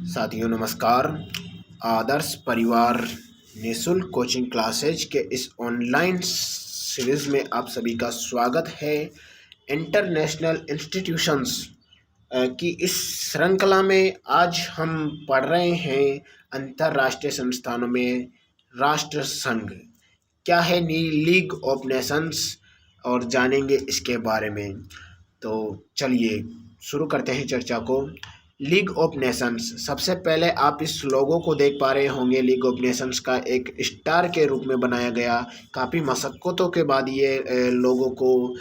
साथियों नमस्कार। आदर्श परिवार निःशुल्क कोचिंग क्लासेज के इस ऑनलाइन सीरीज़ में आप सभी का स्वागत है। इंटरनेशनल इंस्टीट्यूशंस की इस श्रृंखला में आज हम पढ़ रहे हैं अंतर्राष्ट्रीय संस्थानों में राष्ट्र संघ क्या है, लीग ऑफ नेशंस, और जानेंगे इसके बारे में। तो चलिए शुरू करते हैं चर्चा को। लीग ऑफ नेशंस, सबसे पहले आप इस लोगो को देख पा रहे होंगे। लीग ऑफ नेशंस का एक स्टार के रूप में बनाया गया। काफ़ी मशक्क़तों के बाद ये लोगों को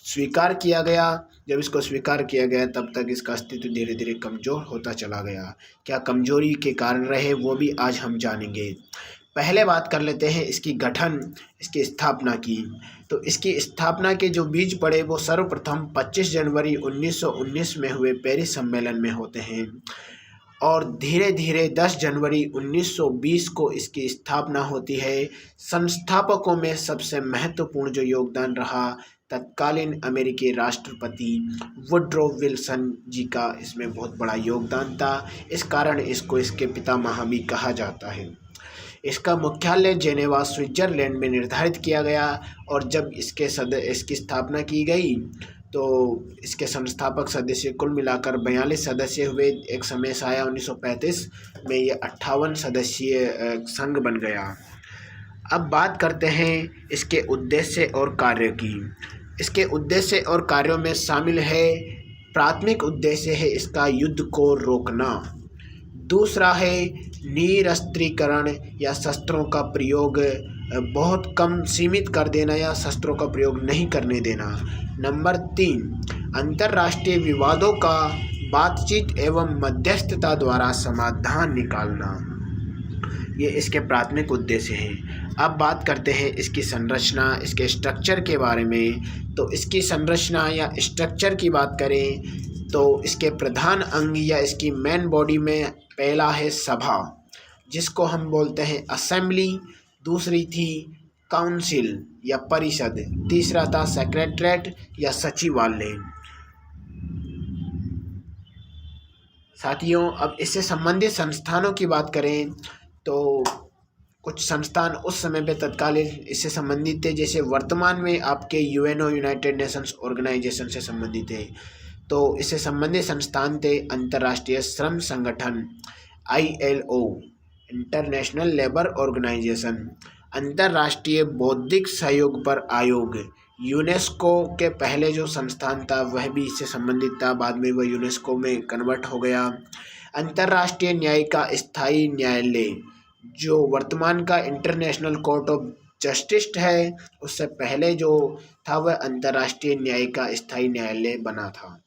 स्वीकार किया गया। जब इसको स्वीकार किया गया तब तक इसका अस्तित्व धीरे धीरे कमज़ोर होता चला गया। क्या कमज़ोरी के कारण रहे वो भी आज हम जानेंगे। पहले बात कर लेते हैं इसकी गठन, इसकी स्थापना की। तो इसकी स्थापना के जो बीज पड़े वो सर्वप्रथम 25 जनवरी 1919 में हुए पेरिस सम्मेलन में होते हैं और धीरे धीरे 10 जनवरी 1920 को इसकी स्थापना होती है। संस्थापकों में सबसे महत्वपूर्ण जो योगदान रहा तत्कालीन अमेरिकी राष्ट्रपति वुड्रो विल्सन जी का इसमें बहुत बड़ा योगदान था। इस कारण इसको इसके पितामह भी कहा जाता है। इसका मुख्यालय जेनेवा स्विट्ज़रलैंड में निर्धारित किया गया और जब इसकी स्थापना की गई तो इसके संस्थापक सदस्य कुल मिलाकर 42 सदस्य हुए। एक समय से आया 1935 में ये 58 सदस्यीय संघ बन गया। अब बात करते हैं इसके उद्देश्य और कार्य की। इसके उद्देश्य और कार्यों में शामिल है, प्राथमिक उद्देश्य है इसका युद्ध को रोकना। दूसरा है निरस्त्रीकरण या शस्त्रों का प्रयोग बहुत कम सीमित कर देना या शस्त्रों का प्रयोग नहीं करने देना। नंबर 3, अंतर्राष्ट्रीय विवादों का बातचीत एवं मध्यस्थता द्वारा समाधान निकालना। ये इसके प्राथमिक उद्देश्य हैं। अब बात करते हैं इसकी संरचना, इसके स्ट्रक्चर के बारे में। तो इसकी संरचना या स्ट्रक्चर की बात करें तो इसके प्रधान अंग या इसकी मेन बॉडी में पहला है सभा, जिसको हम बोलते हैं असेंबली। दूसरी थी काउंसिल या परिषद। तीसरा था सेक्रेटरीट या सचिवालय। साथियों, अब इससे संबंधित संस्थानों की बात करें तो कुछ संस्थान उस समय पे तत्कालीन इससे संबंधित थे, जैसे वर्तमान में आपके यूएनओ यूनाइटेड नेशंस ऑर्गेनाइजेशन से संबंधित है। तो इससे संबंधित संस्थान थे अंतर्राष्ट्रीय श्रम संगठन ILO, इंटरनेशनल लेबर ऑर्गेनाइजेशन, अंतर्राष्ट्रीय बौद्धिक सहयोग पर आयोग। यूनेस्को के पहले जो संस्थान था वह भी इससे संबंधित था, बाद में वह यूनेस्को में कन्वर्ट हो गया। अंतर्राष्ट्रीय न्याय का स्थायी न्यायालय, जो वर्तमान का इंटरनेशनल कोर्ट ऑफ जस्टिस है, उससे पहले जो था वह अंतर्राष्ट्रीय न्याय का स्थायी न्यायालय बना था।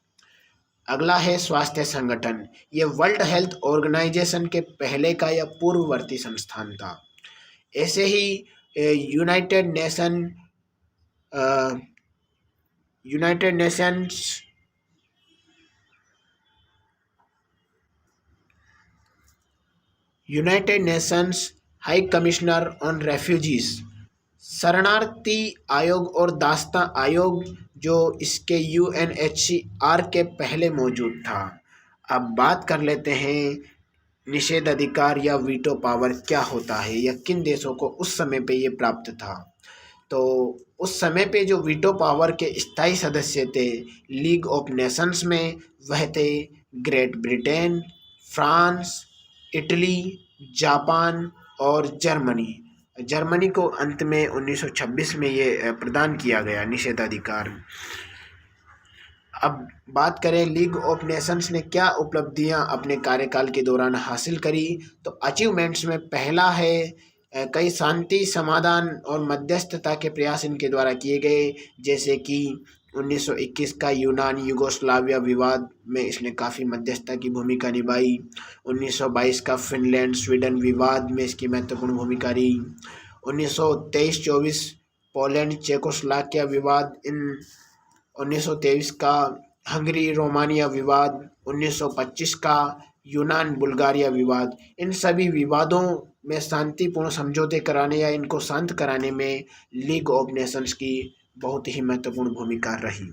अगला है स्वास्थ्य संगठन। ये वर्ल्ड हेल्थ ऑर्गेनाइजेशन के पहले का या पूर्ववर्ती संस्थान था। ऐसे ही United Nations High Commissioner on Refugees, शरणार्थी आयोग और दास्ता आयोग, जो इसके UNHCR के पहले मौजूद था। अब बात कर लेते हैं निषेध अधिकार या वीटो पावर क्या होता है या किन देशों को उस समय पे ये प्राप्त था। तो उस समय पे जो वीटो पावर के स्थायी सदस्य थे लीग ऑफ नेशंस में, वह थे great Britain, France, Italy, Japan और जर्मनी को अंत में 1926 में ये प्रदान किया गया निषेधाधिकार। अब बात करें लीग ऑफ नेशंस ने क्या उपलब्धियां अपने कार्यकाल के दौरान हासिल करी। तो अचीवमेंट्स में पहला है कई शांति, समाधान और मध्यस्थता के प्रयास इनके द्वारा किए गए, जैसे कि 1921 का यूनान यूगोस्लाविया विवाद में इसने काफ़ी मध्यस्थता की भूमिका निभाई। 1922 का फिनलैंड स्वीडन विवाद में इसकी महत्वपूर्ण भूमिका रही। 1923-24 पोलैंड चेकोस्लोवाकिया विवाद, इन 1923 का हंगरी रोमानिया विवाद, 1925 का यूनान बुल्गारिया विवाद, इन सभी विवादों में शांतिपूर्ण समझौते कराने या इनको शांत कराने में लीग ऑफ नेशंस की बहुत ही महत्वपूर्ण भूमिका रही।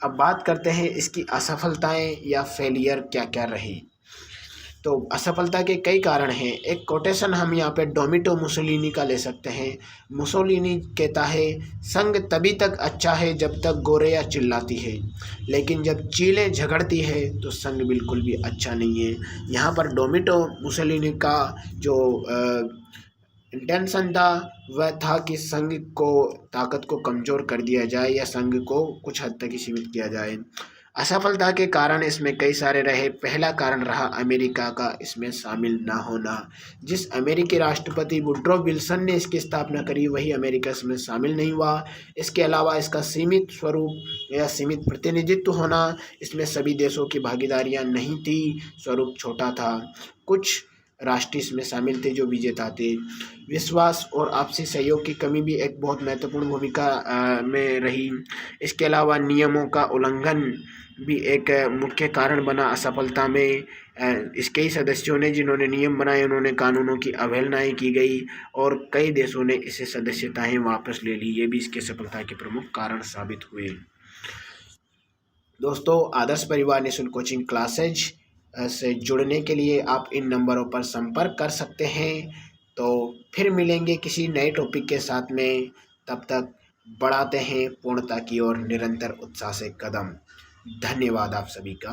अब बात करते हैं इसकी असफलताएं या फेलियर क्या क्या रही। तो असफलता के कई कारण हैं। एक कोटेशन हम यहाँ पे डोमिटो मुसोलिनी का ले सकते हैं। मुसोलिनी कहता है, संग तभी तक अच्छा है जब तक गोरेया चिल्लाती है, लेकिन जब चीलें झगड़ती है तो संग बिल्कुल भी अच्छा नहीं है। यहाँ पर डोमिटो मुसोलिनी का जो इंटेंशन था वह था कि संघ को ताकत को कमज़ोर कर दिया जाए या संघ को कुछ हद तक ही सीमित किया जाए। असफलता के कारण इसमें कई सारे रहे। पहला कारण रहा अमेरिका का इसमें शामिल ना होना। जिस अमेरिकी राष्ट्रपति वुड्रो विल्सन ने इसकी स्थापना करी वही अमेरिका इसमें शामिल नहीं हुआ। इसके अलावा इसका सीमित स्वरूप या सीमित प्रतिनिधित्व होना, इसमें सभी देशों की भागीदारियां नहीं थी, स्वरूप छोटा था। कुछ राष्ट्र इसमें शामिल थे जो विजेता थे। विश्वास और आपसी सहयोग की कमी भी एक बहुत महत्वपूर्ण भूमिका में रही। इसके अलावा नियमों का उल्लंघन भी एक मुख्य कारण बना असफलता में। इसके ही सदस्यों ने जिन्होंने नियम बनाए उन्होंने कानूनों की अवहेलनाएं की गई और कई देशों ने इसे सदस्यताएं वापस ले ली। ये भी इसके सफलता के प्रमुख कारण साबित हुए। दोस्तों, आदर्श परिवार निःशुल्क कोचिंग क्लासेज से जुड़ने के लिए आप इन नंबरों पर संपर्क कर सकते हैं। तो फिर मिलेंगे किसी नए टॉपिक के साथ में। तब तक बढ़ाते हैं पूर्णता की ओर निरंतर उत्साह से कदम। धन्यवाद आप सभी का।